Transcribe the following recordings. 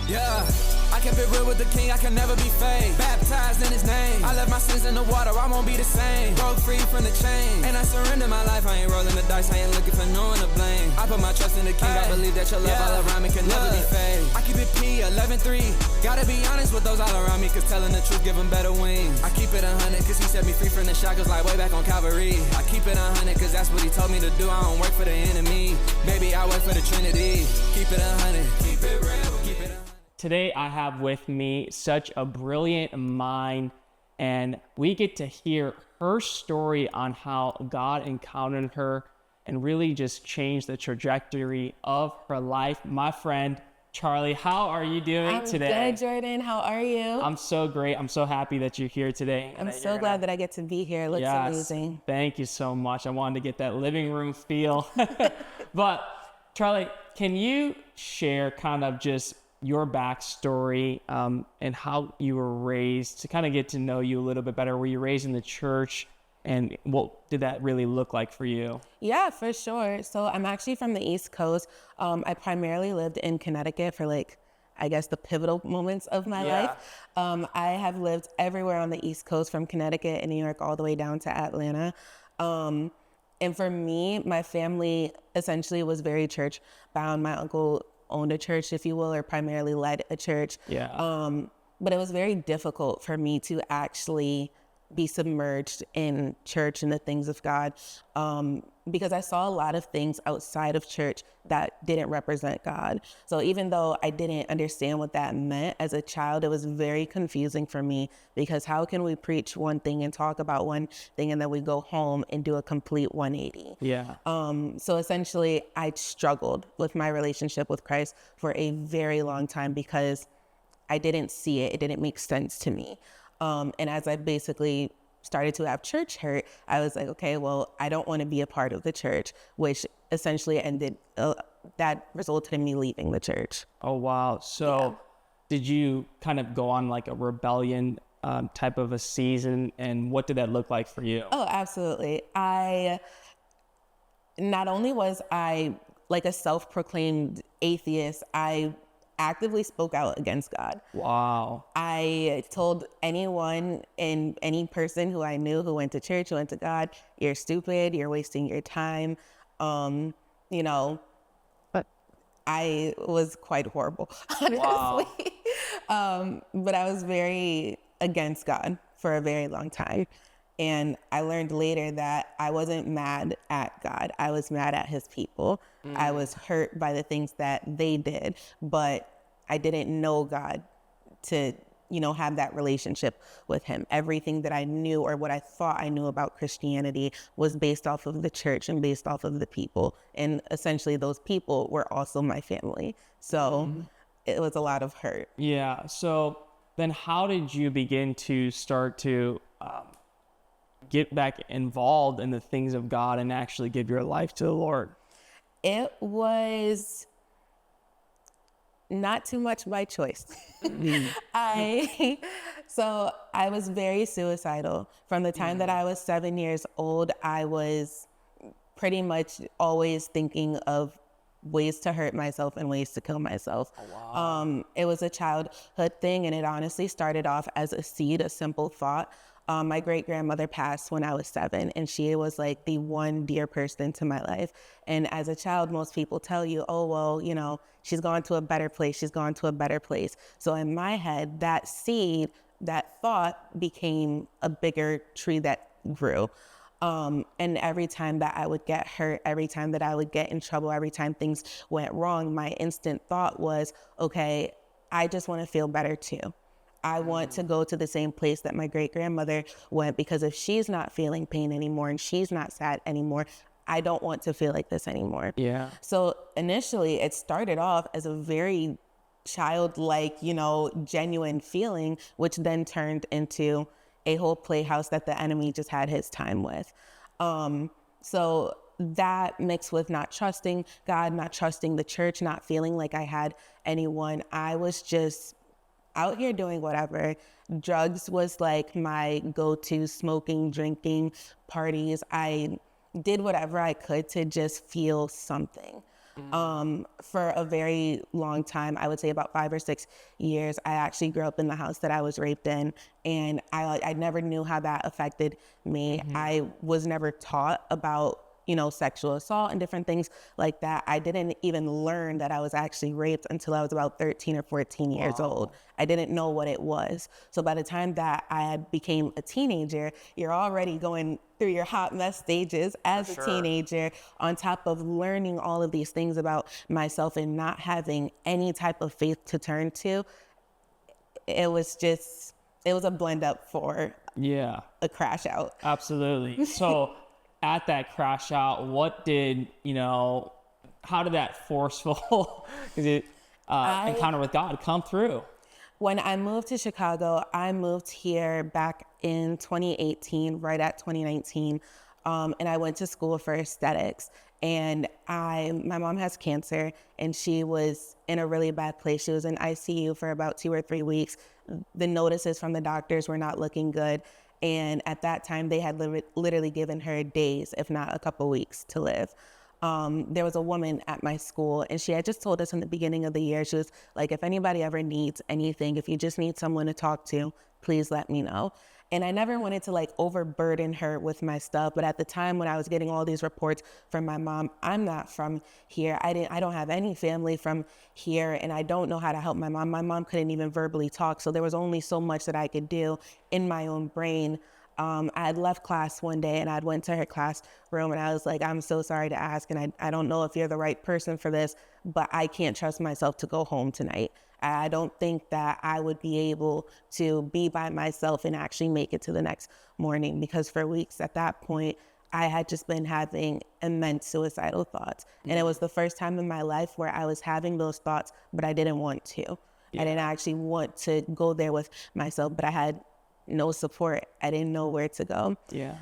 Yeah, I kept it real with the king, I can never be fake. Baptized in his name, I left my sins in the water, I won't be the same. Broke free from the chain, and I surrender my life. I ain't rolling the dice, I ain't looking for no one to blame. I put my trust in the king, I believe that your love all around me can never be fake. I keep it P11-3, gotta be honest with those all around me, cause telling the truth give them better wings. I keep it 100, cause he set me free from the shackles like way back on Calvary. I keep it 100, cause that's what he told me to do, I don't work for the enemy. Baby, I work for the Trinity. Keep it 100, keep it real, keep it 100. Today I have with me such a brilliant mind, and we get to hear her story on how God encountered her and really just changed the trajectory of her life. My friend, Charlie, how are you doing today? I'm good, Jordan. How are you? I'm so great. I'm so happy that you're here today. I'm so glad that I get to be here. It looks amazing. Thank you so much. I wanted to get that living room feel. But Charlie, can you share kind of just your backstory and how you were raised, to kind of get to know you a little bit better? Were you raised in the church, and what did that really look like for you? Yeah, for sure. So I'm actually from the East Coast. I primarily lived in Connecticut for I guess the pivotal moments of my life. I have lived everywhere on the East Coast, from Connecticut and New York all the way down to Atlanta. And for me, my family essentially was very church bound. My uncle owned a church, if you will, or primarily led a church. But it was very difficult for me to actually be submerged in church and the things of God, because I saw a lot of things outside of church that didn't represent God. So even though I didn't understand what that meant as a child, it was very confusing for me, because how can we preach one thing and talk about one thing and then we go home and do a complete 180? So essentially I struggled with my relationship with Christ for a very long time because I didn't see it. It didn't make sense to me. And as I basically started to have church hurt, I was like, okay, well, I don't want to be a part of the church, which essentially ended, that resulted in me leaving the church. Oh, wow. So did you kind of go on like a rebellion type of a season, and what did that look like for you? Oh, absolutely. Not only was I like a self-proclaimed atheist, I actively spoke out against God. Wow. I told anyone and any person who I knew who went to church, who went to God, you're stupid, you're wasting your time. But I was quite horrible, honestly. Wow. But I was very against God for a very long time. And I learned later that I wasn't mad at God. I was mad at his people. I was hurt by the things that they did, but I didn't know God to, have that relationship with him. Everything that I knew, or what I thought I knew about Christianity, was based off of the church and based off of the people. And essentially those people were also my family. So it was a lot of hurt. Yeah. So then how did you begin to start to get back involved in the things of God and actually give your life to the Lord? It was not too much by choice. I was very suicidal. From the time that I was 7 years old, I was pretty much always thinking of ways to hurt myself and ways to kill myself. Oh, wow. It was a childhood thing, and it honestly started off as a seed, a simple thought. My great-grandmother passed when I was 7, and she was like the one dear person to my life. And as a child, most people tell you, oh, well, she's gone to a better place. She's gone to a better place. So in my head, that seed, that thought became a bigger tree that grew. And every time that I would get hurt, every time that I would get in trouble, every time things went wrong, my instant thought was, okay, I just want to feel better too. I want to go to the same place that my great-grandmother went, because if she's not feeling pain anymore and she's not sad anymore, I don't want to feel like this anymore. Yeah. So initially it started off as a very childlike, genuine feeling, which then turned into a whole playhouse that the enemy just had his time with. So that mixed with not trusting God, not trusting the church, not feeling like I had anyone, I was just out here doing whatever. Drugs was like my go-to, smoking, drinking, parties. I did whatever I could to just feel something. For a very long time, I would say about 5 or 6 years, I actually grew up in the house that I was raped in, and I never knew how that affected me. I was never taught about, you know, sexual assault and different things like that. I didn't even learn that I was actually raped until I was about 13 or 14 years old. I didn't know what it was. So by the time that I had became a teenager, you're already going through your hot mess stages as a teenager, on top of learning all of these things about myself and not having any type of faith to turn to. It was a blend up for a crash out. Absolutely. So at that crash out, what did, you know, how did that forceful encounter with God come through? When I moved to Chicago, I moved here back in 2018, right at 2019, and I went to school for aesthetics. And my mom has cancer, and she was in a really bad place. She was in ICU for about 2 or 3 weeks. The notices from the doctors were not looking good. And at that time, they had literally given her days, if not a couple weeks, to live. There was a woman at my school, and she had just told us in the beginning of the year, she was like, if anybody ever needs anything, if you just need someone to talk to, please let me know. And I never wanted to like overburden her with my stuff. But at the time when I was getting all these reports from my mom, I'm not from here. I don't have any family from here, and I don't know how to help my mom. My mom couldn't even verbally talk. So there was only so much that I could do in my own brain. I had left class one day, and I went to her classroom, and I was like, I'm so sorry to ask, and I don't know if you're the right person for this, but I can't trust myself to go home tonight. I don't think that I would be able to be by myself and actually make it to the next morning, because for weeks at that point, I had just been having immense suicidal thoughts. And it was the first time in my life where I was having those thoughts, but I didn't want to. I didn't actually want to go there with myself, but I had no support. I didn't know where to go.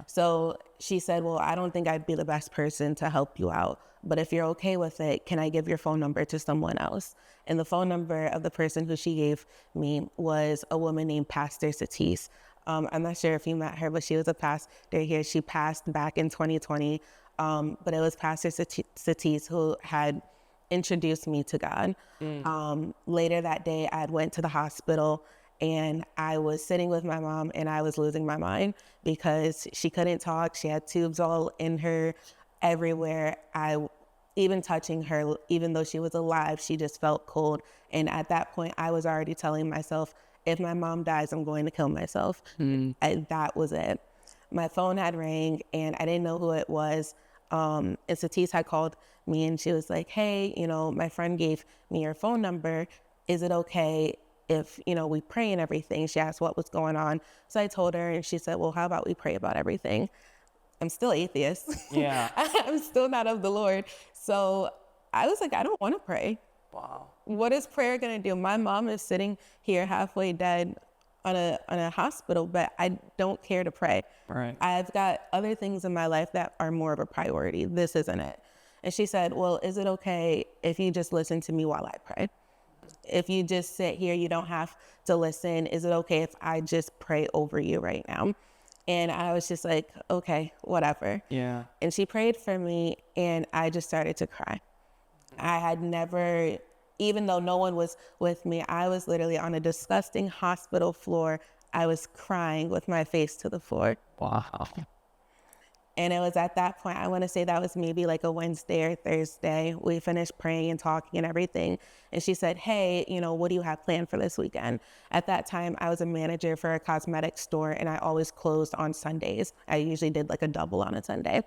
So she said, well, I don't think I'd be the best person to help you out, but if you're okay with it, can I give your phone number to someone else? And the phone number of the person who she gave me was a woman named Pastor Satis. I'm not sure if you met her, but she was a pastor here. She passed back in 2020, but it was Pastor Satis who had introduced me to God. Later that day, I went to the hospital, and I was sitting with my mom, and I was losing my mind because she couldn't talk. She had tubes all in her everywhere. Even touching her, even though she was alive, she just felt cold. And at that point, I was already telling myself, if my mom dies, I'm going to kill myself. That was it. My phone had rang, and I didn't know who it was. And Satis had called me, and she was like, hey, you know, my friend gave me your phone number. Is it okay if, you know, we pray and everything? She asked what was going on. So I told her, and she said, well, how about we pray about everything? I'm still atheist. I'm still not of the Lord. So I was like, I don't want to pray. Wow. What is prayer going to do? My mom is sitting here halfway dead on a hospital, but I don't care to pray. Right. I've got other things in my life that are more of a priority. This isn't it. And she said, well, is it okay if you just listen to me while I pray? If you just sit here, you don't have to listen. Is it okay if I just pray over you right now? And I was just like, okay, whatever. Yeah. And she prayed for me, and I just started to cry. I had never, even though no one was with me, I was literally on a disgusting hospital floor. I was crying with my face to the floor. Wow. And it was at that point, I want to say that was maybe like a Wednesday or Thursday. We finished praying and talking and everything. And she said, hey, you know, what do you have planned for this weekend? At that time, I was a manager for a cosmetics store, and I always closed on Sundays. I usually did like a double on a Sunday.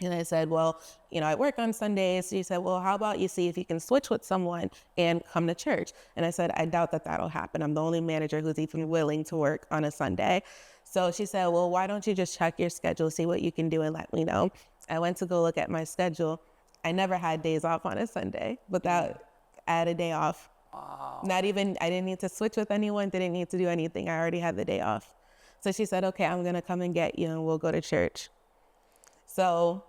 And I said, well, you know, I work on Sundays. She said, well, how about you see if you can switch with someone and come to church? And I said, I doubt that that'll happen. I'm the only manager who's even willing to work on a Sunday. So she said, well, why don't you just check your schedule, see what you can do, and let me know. I went to go look at my schedule. I never had days off on a Sunday, but I had a day off. Wow. I didn't need to switch with anyone, didn't need to do anything. I already had the day off. So she said, okay, I'm going to come and get you, and we'll go to church. So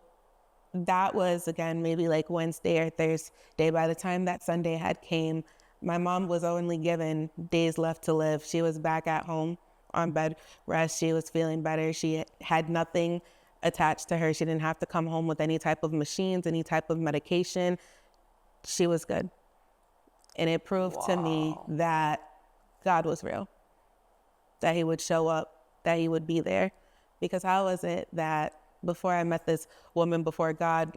that was, again, maybe like Wednesday or Thursday. By the time that Sunday had came, my mom was only given days left to live. She was back at home on bed rest. She was feeling better. She had nothing attached to her. She didn't have to come home with any type of machines, any type of medication. she was good. And it proved to me that God was real, that he would show up, that he would be there. Because how was it that before I met this woman, before God,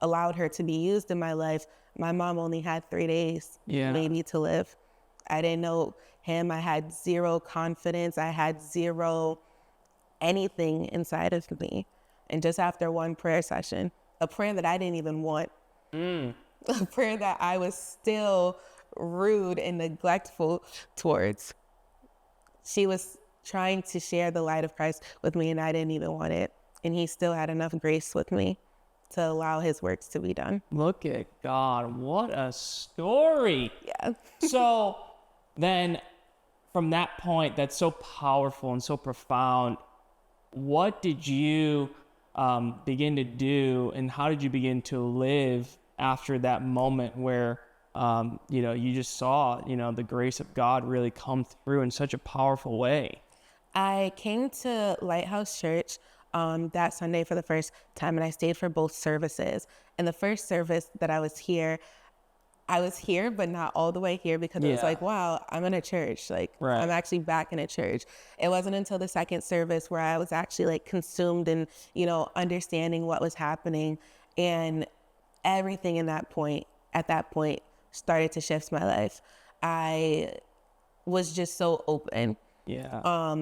allowed her to be used in my life, my mom only had 3 days maybe to live. I didn't know him. I had zero confidence. I had zero anything inside of me. And just after one prayer session, a prayer that I didn't even want, a prayer that I was still rude and neglectful towards, she was trying to share the light of Christ with me, and I didn't even want it. And he still had enough grace with me to allow his works to be done. Look at God. What a story. Yeah. So then from that point, that's so powerful and so profound. What did you begin to do, and how did you begin to live after that moment where, you just saw, the grace of God really come through in such a powerful way? I came to Lighthouse Church that Sunday for the first time, and I stayed for both services. And the first service that I was here, but not all the way here, because it was like, wow, I'm in a church. Like, right. I'm actually back in a church. It wasn't until the second service where I was actually like consumed in, understanding what was happening. And everything at that point started to shift my life. I was just so open. Yeah.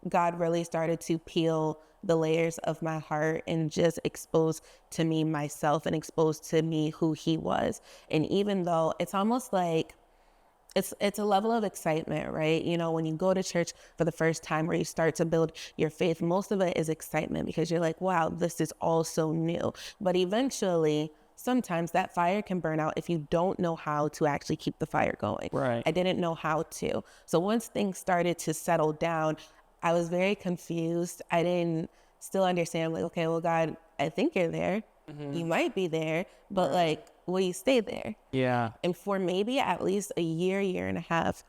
God really started to peel the layers of my heart and just expose to me myself and expose to me who he was. And even though it's almost like it's a level of excitement, right? When you go to church for the first time, where you start to build your faith, most of it is excitement, because you're like, wow, this is all so new. But eventually, sometimes that fire can burn out if you don't know how to actually keep the fire going. Right. I didn't know how to. So once things started to settle down, I was very confused. I didn't still understand, like, okay, well, God, I think you're there. Mm-hmm. You might be there, but like, will you stay there? Yeah. And for maybe at least a year and a half,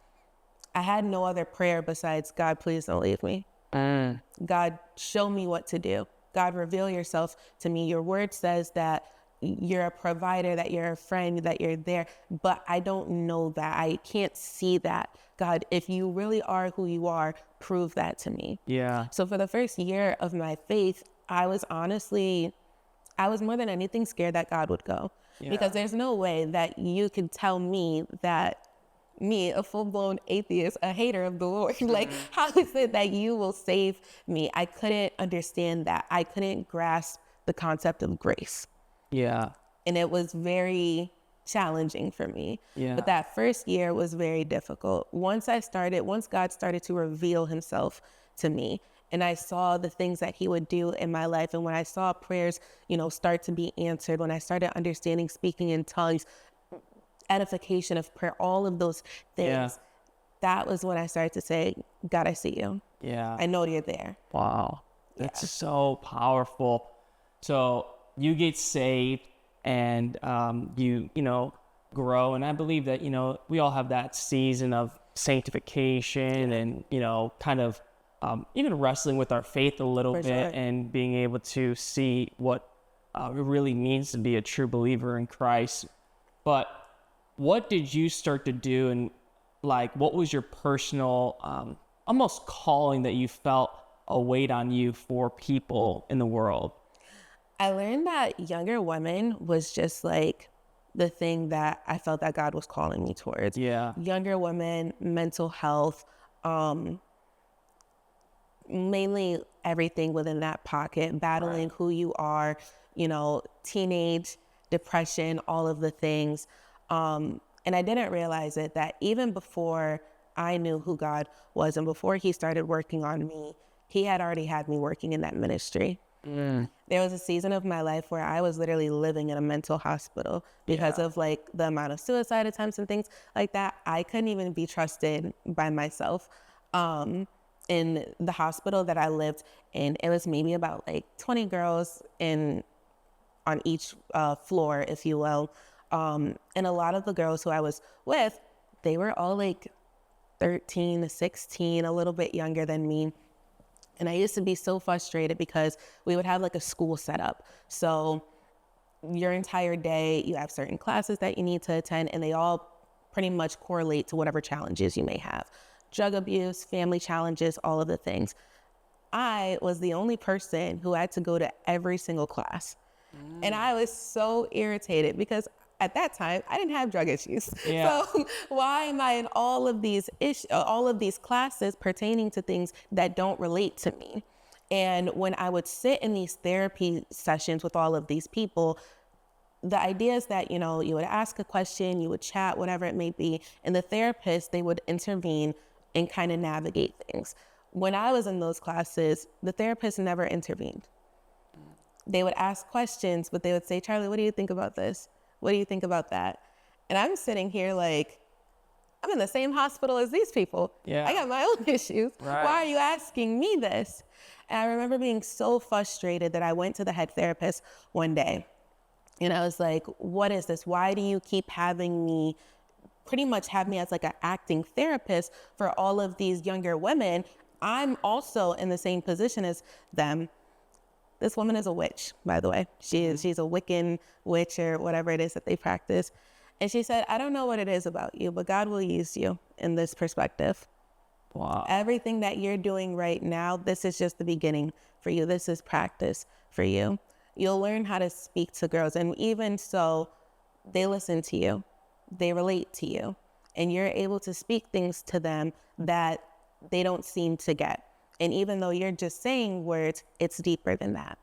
I had no other prayer besides, God, please don't leave me. God, show me what to do. God, reveal yourself to me. Your word says that you're a provider, that you're a friend, that you're there, but I don't know that. I can't see that. God, if you really are who you are, prove that to me. Yeah. So for the first year of my faith, I was more than anything scared that God would go. Yeah. Because there's no way that you can tell me, a full-blown atheist, a hater of the Lord, like, how is it that you will save me? I couldn't understand that. I couldn't grasp the concept of grace. Yeah. And it was very challenging for me. Yeah. But that first year was very difficult. Once God started to reveal himself to me, and I saw the things that he would do in my life, and when I saw prayers, start to be answered, when I started understanding speaking in tongues, edification of prayer, all of those things, that was when I started to say, God, I see you. Yeah. I know you're there. Wow. That's so powerful. So you get saved, and you grow, and I believe that we all have that season of sanctification and kind of even wrestling with our faith a little bit, and being able to see what it really means to be a true believer in Christ. But what did you start to do, and like, what was your personal almost calling that you felt a weight on you for people in the world? I learned that younger women was just like the thing that I felt that God was calling me towards. Yeah. Younger women, mental health, mainly everything within that pocket, battling who you are, teenage depression, all of the things. And I didn't realize it, that even before I knew who God was and before he started working on me, he had already had me working in that ministry. There was a season of my life where I was literally living in a mental hospital because of like the amount of suicide attempts and things like that. I couldn't even be trusted by myself. In the hospital that I lived in, it was maybe about like 20 girls on each floor, if you will. And a lot of the girls who I was with, they were all like 13 to 16, a little bit younger than me. And I used to be so frustrated because we would have like a school set up. So your entire day, you have certain classes that you need to attend, and they all pretty much correlate to whatever challenges you may have. Drug abuse, family challenges, all of the things. I was the only person who had to go to every single class. And I was so irritated because at that time I didn't have drug issues. Yeah. So why am I in all of these classes pertaining to things that don't relate to me? And when I would sit in these therapy sessions with all of these people, the idea is that, you know, you would ask a question, you would chat, whatever it may be, and the therapist, they would intervene and kind of navigate things. When I was in those classes, the therapist never intervened. They would ask questions, but they would say, Charlie, what do you think about this? What do you think about that? And I'm sitting here like, I'm in the same hospital as these people. Yeah. I got my own issues. Right. Why are you asking me this? And I remember being so frustrated that I went to the head therapist one day. And I was like, what is this? Why do you keep having me, pretty much have me as like an acting therapist for all of these younger women? I'm also in the same position as them. This woman is a witch, by the way. She's a Wiccan witch or whatever it is that they practice. And she said, I don't know what it is about you, but God will use you in this perspective. Wow. Everything that you're doing right now, this is just the beginning for you. This is practice for you. You'll learn how to speak to girls. And even so, they listen to you. They relate to you. And you're able to speak things to them that they don't seem to get. And even though you're just saying words, it's deeper than that.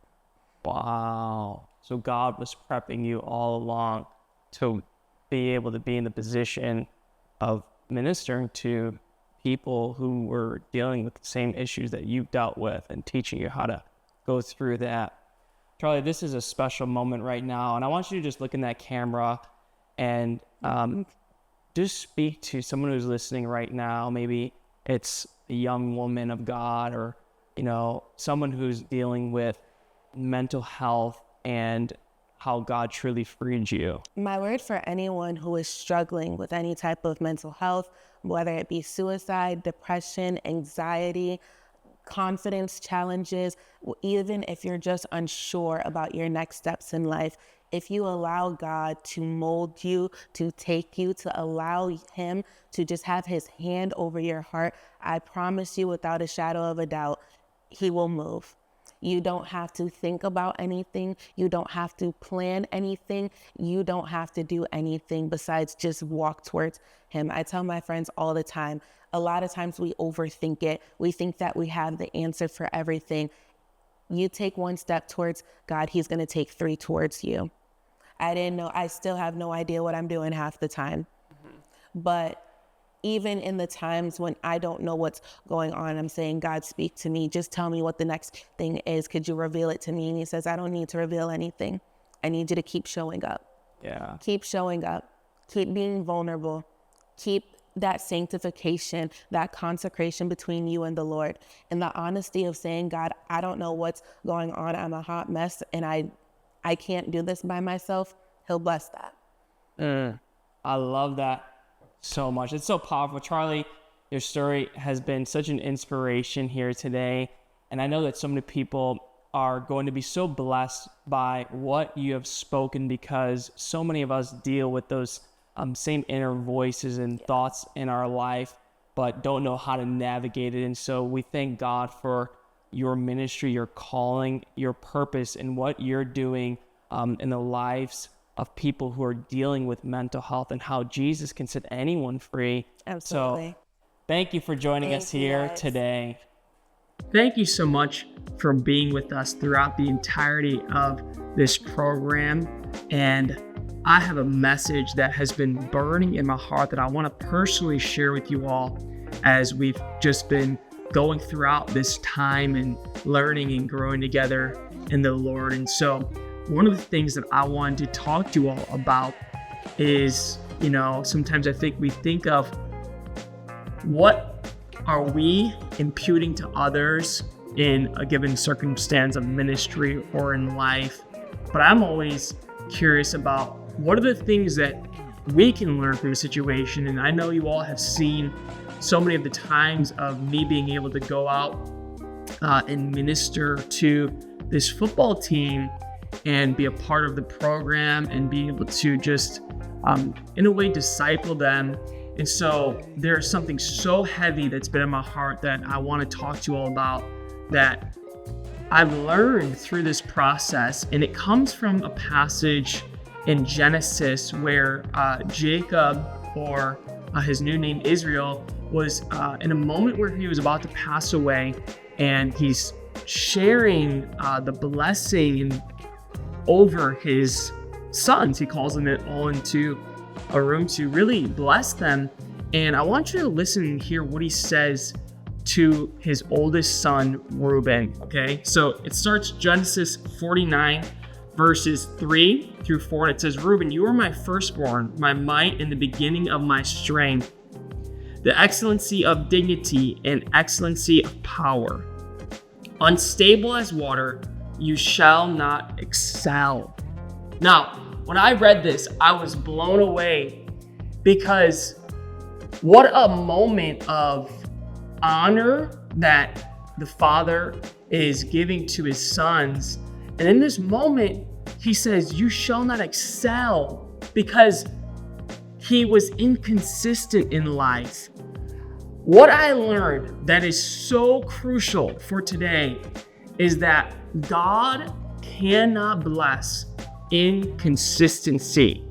Wow. So God was prepping you all along to be able to be in the position of ministering to people who were dealing with the same issues that you've dealt with and teaching you how to go through that. Charlie, this is a special moment right now, and I want you to just look in that camera and just speak to someone who's listening right now. Maybe it's a young woman of God, or, you know, someone who's dealing with mental health and how God truly freed you. My word for anyone who is struggling with any type of mental health, whether it be suicide, depression, anxiety, confidence challenges, even if you're just unsure about your next steps in life, if you allow God to mold you, to take you, to allow him to just have his hand over your heart, I promise you without a shadow of a doubt, he will move. You don't have to think about anything. You don't have to plan anything. You don't have to do anything besides just walk towards him. I tell my friends all the time, a lot of times we overthink it. We think that we have the answer for everything. You take one step towards God, he's going to take 3 towards you. I still have no idea what I'm doing half the time. But even in the times when I don't know what's going on, I'm saying, God, speak to me. Just tell me what the next thing is. Could you reveal it to me? And he says, I don't need to reveal anything. I need you to keep showing up. Yeah. Keep showing up. Keep being vulnerable. Keep that sanctification, that consecration between you and the Lord. And the honesty of saying, God, I don't know what's going on. I'm a hot mess and I can't do this by myself. He'll bless that. I love that so much. It's so powerful. Charlie, your story has been such an inspiration here today. And I know that so many people are going to be so blessed by what you have spoken, because so many of us deal with those same inner voices and thoughts in our life, but don't know how to navigate it. And so we thank God for your ministry, your calling, your purpose, and what you're doing in the lives of people who are dealing with mental health, and how Jesus can set anyone free. Absolutely. So thank you for joining us here guys. today. Thank you so much for being with us throughout the entirety of this program. And I have a message that has been burning in my heart that I want to personally share with you all as we've just been going throughout this time and learning and growing together in the Lord. And so one of the things that I wanted to talk to you all about is, you know, sometimes I think we think of what are we imputing to others in a given circumstance of ministry or in life. But I'm always curious about what are the things that we can learn from a situation. And I know you all have seen so many of the times of me being able to go out and minister to this football team. and be a part of the program and be able to just, in a way, disciple them. And so there's something so heavy that's been in my heart that I want to talk to you all about that I've learned through this process. And it comes from a passage in Genesis where Jacob, or his new name Israel, was in a moment where he was about to pass away, and he's sharing the blessing over his sons. He calls them all into a room to really bless them. And I want you to listen and hear what he says to his oldest son, Reuben. Okay, so it starts Genesis 49, verses 3 through 4, and it says, "Reuben, you are my firstborn, my might and the beginning of my strength, the excellency of dignity and excellency of power. Unstable as water, you shall not excel." Now, when I read this, I was blown away, because what a moment of honor that the father is giving to his sons. And in this moment, he says, "You shall not excel," because he was inconsistent in life. What I learned that is so crucial for today is that God cannot bless inconsistency.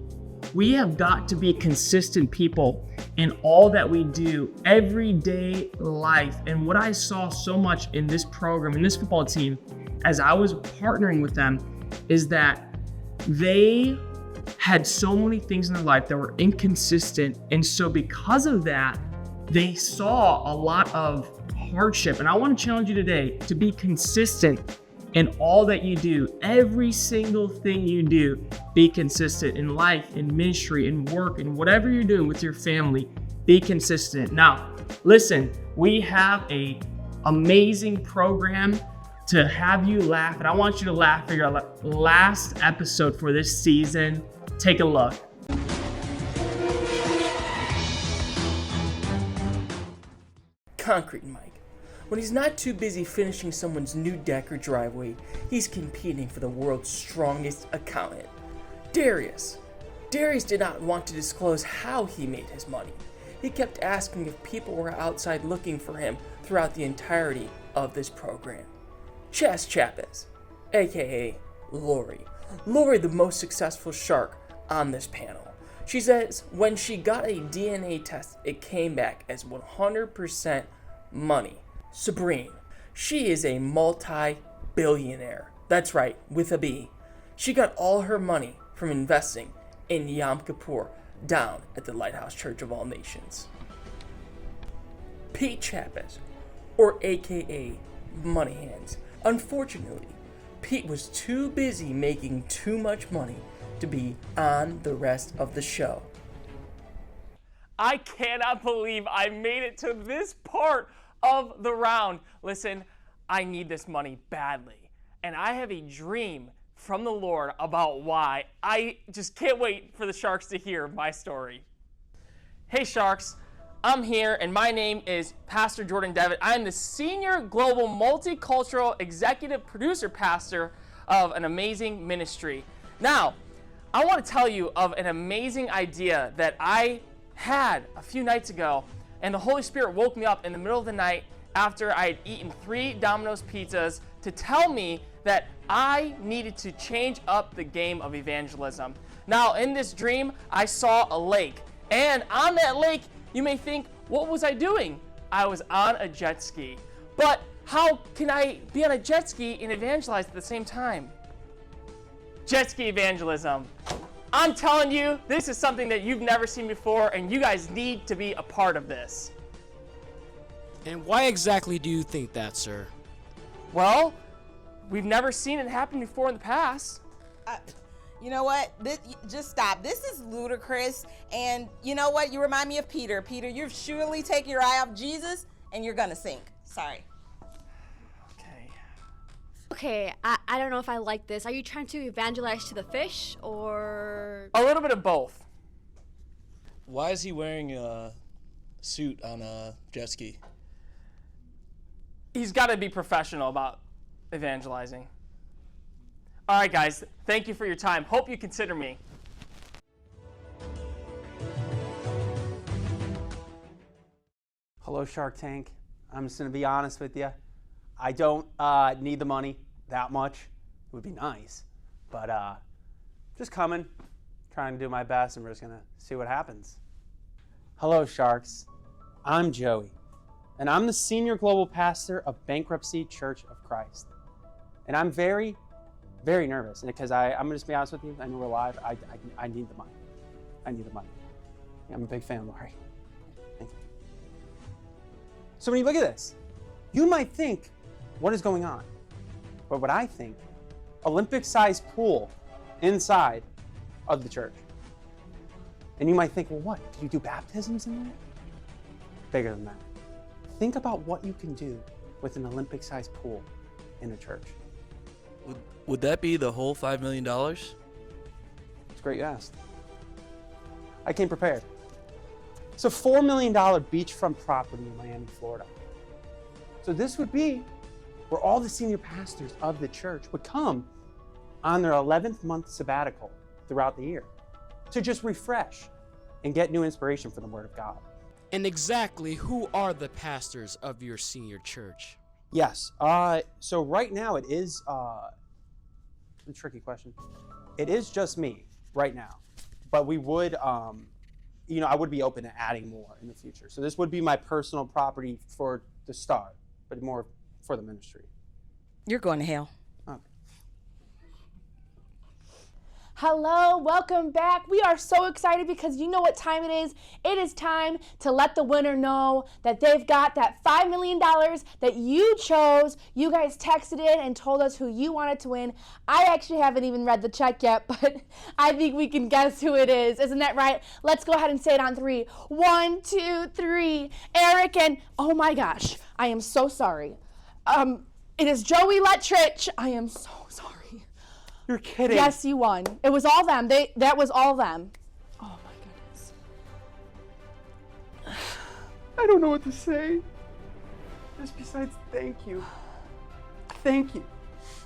We have got to be consistent people in all that we do, everyday life. And what I saw so much in this program, in this football team, as I was partnering with them, is that they had so many things in their life that were inconsistent. And so because of that, they saw a lot of hardship. And I want to challenge you today to be consistent in all that you do. Every single thing you do, be consistent in life, in ministry, in work, in whatever you're doing with your family. Be consistent. Now, listen, we have an amazing program to have you laugh, and I want you to laugh for your last episode for this season. Take a look. Concrete Mike. When he's not too busy finishing someone's new deck or driveway, he's competing for the world's strongest accountant. Darius. Darius did not want to disclose how he made his money. He kept asking if people were outside looking for him throughout the entirety of this program. Chess Chappes, aka Lori. Lori, the most successful shark on this panel. She says when she got a DNA test, it came back as 100% money. Sabrine. She is a multi-billionaire. That's right, with a B. She got all her money from investing in Yom Kippur down at the Lighthouse Church of All Nations. Pete Chappes, or aka Money Hands. Unfortunately, Pete was too busy making too much money to be on the rest of the show. I cannot believe I made it to this part of the round. Listen, I need this money badly, and I have a dream from the Lord about why. I just can't wait for the Sharks to hear my story. Hey Sharks, I'm here, and my name is Pastor Jordan Devitt. I am the Senior Global Multicultural Executive Producer Pastor of an amazing ministry. Now, I want to tell you of an amazing idea that I had a few nights ago, and the Holy Spirit woke me up in the middle of the night after I had eaten 3 Domino's pizzas to tell me that I needed to change up the game of evangelism. Now, in this dream, I saw a lake, and on that lake, you may think, what was I doing? I was on a jet ski. But how can I be on a jet ski and evangelize at the same time? Jet ski evangelism. I'm telling you, this is something that you've never seen before, and you guys need to be a part of this. And why exactly do you think that, sir? Well, we've never seen it happen before in the past. You know what? Just stop. This is ludicrous. And you know what? You remind me of Peter. Peter, you've surely taken your eye off Jesus, and you're gonna sink. Sorry. Okay, I don't know if I like this. Are you trying to evangelize to the fish, or? A little bit of both. Why is he wearing a suit on a jet ski? He's got to be professional about evangelizing. All right, guys. Thank you for your time. Hope you consider me. Hello, Shark Tank. I'm just gonna be honest with you. I don't need the money that much. It would be nice, but just coming, trying to do my best, and we're just gonna see what happens. Hello, Sharks. I'm Joey, and I'm the senior global pastor of Bankruptcy Church of Christ. And I'm very, very nervous, and because I'm gonna just be honest with you. I know we're live. I need the money. I need the money. I'm a big fan, Lori. Thank you. So when you look at this, you might think, what is going on? But what I think, Olympic-sized pool inside of the church. And you might think, well, what? Do you do baptisms in there? Bigger than that. Think about what you can do with an Olympic-sized pool in a church. Would that be the whole $5 million? It's great you asked. I came prepared. It's a $4 million beachfront property in Miami, Florida. So this would be where all the senior pastors of the church would come on their 11th month sabbatical throughout the year to just refresh and get new inspiration from the Word of God. And exactly who are the pastors of your senior church? Yes. So right now it is a tricky question. It is just me right now, but we would, I would be open to adding more in the future. So this would be my personal property for the start, but more for the ministry. You're going to hell. Okay. Hello, welcome back. We are so excited because you know what time it is. It is time to let the winner know that they've got that $5 million that you chose. You guys texted in and told us who you wanted to win. I actually haven't even read the check yet, but I think we can guess who it is. Isn't that right? Let's go ahead and say it on 3. 1, 2, 3. Eric and, oh my gosh, I am so sorry. It is Joey Letrich. I am so sorry. You're kidding. Yes, you won. It was all them. That was all them. Oh my goodness. I don't know what to say. Just besides thank you. Thank you.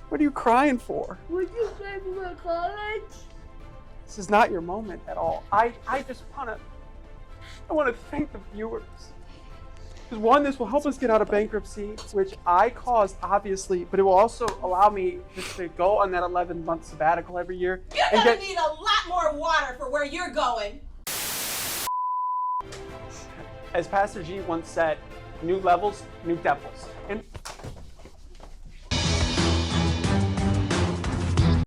What are you crying for? Would you pay for my college? This is not your moment at all. I just want to thank the viewers. Because one, this will help us get out of bankruptcy, which I caused, obviously, but it will also allow me just to go on that 11-month sabbatical every year. You're going to need a lot more water for where you're going. As Pastor G once said, new levels, new devils.